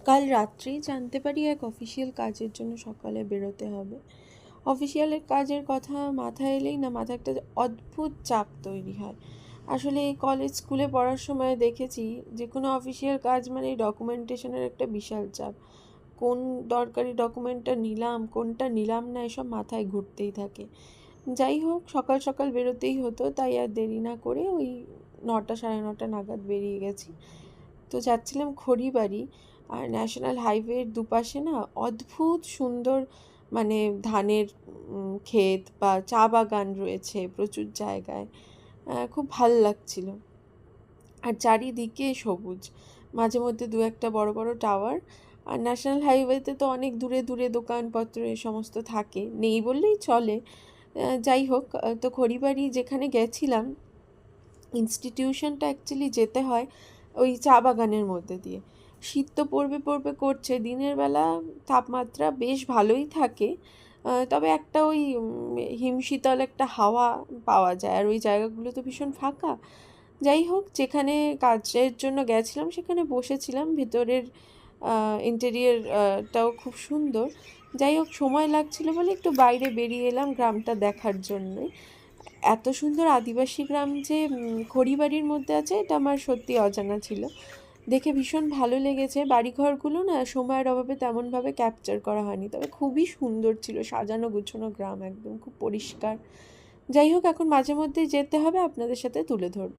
কাল রাত্রেই জানতে পারি এক অফিসিয়াল কাজের জন্য সকালে বেরোতে হবে। অফিসিয়ালের কাজের কথা মাথায় এলেই না মাথায় একটা অদ্ভুত চাপ তৈরি হয়। আসলে এই কলেজ স্কুলে পড়ার সময় দেখেছি যে কোনো অফিসিয়াল কাজ মানে ডকুমেন্টেশনের একটা বিশাল চাপ। কোন দরকারি ডকুমেন্টটা নিলাম কোনটা নিলাম না এসব মাথায় ঘুরতেই থাকে। যাই হোক সকাল সকাল বেরোতেই হতো, তাই আর দেরি না করে ওই 9টা সাড়ে 9টা নাগাদ বেরিয়ে গেছি। তো যাচ্ছিলাম খড়িবাড়ি। আর ন্যাশনাল হাইওয়ের দুপাশে না অদ্ভুত সুন্দর মানে ধানের ক্ষেত বা চা বাগান রয়েছে প্রচুর জায়গায়। খুব ভাল লাগছিল। আর চারিদিকে সবুজ, মাঝে মধ্যে দু একটা বড় বড় টাওয়ার। আর ন্যাশনাল হাইওয়েতে তো অনেক দূরে দূরে দোকানপত্র এ সমস্ত থাকে, নেই বললেই চলে। যাই হোক, তো খড়িবাড়ি যেখানে গেছিলাম ইনস্টিটিউশনটা অ্যাকচুয়ালি যেতে হয় ওই চা বাগানের মধ্যে দিয়ে। শীত তো পড়বে পড়বে করছে, দিনের বেলা তাপমাত্রা বেশ ভালোই থাকে। তবে একটা ওই হিমশীতল একটা হাওয়া পাওয়া যায়, আর ওই জায়গাগুলো তো ভীষণ ফাঁকা। যাই হোক, যেখানে কাজের জন্য গেছিলাম সেখানে বসেছিলাম। ভেতরের ইন্টেরিয়রটাও খুব সুন্দর। যাই হোক, সময় লাগছিল বলে একটু বাইরে বেরিয়ে এলাম গ্রামটা দেখার জন্যই। এত সুন্দর আদিবাসী গ্রাম যে খড়িবাড়ির মধ্যে আছে এটা আমার সত্যি অজানা ছিল। দেখে ভীষণ ভালো লেগেছে। বাড়িঘরগুলো না সময়ের অভাবে তেমনভাবে ক্যাপচার করা হয়নি, তবে খুবই সুন্দর ছিল, সাজানো গুছানো গ্রাম, একদম খুব পরিষ্কার। যাই হোক, এখন মাঝে মধ্যেই যেতে হবে, আপনাদের সাথে তুলে ধরব।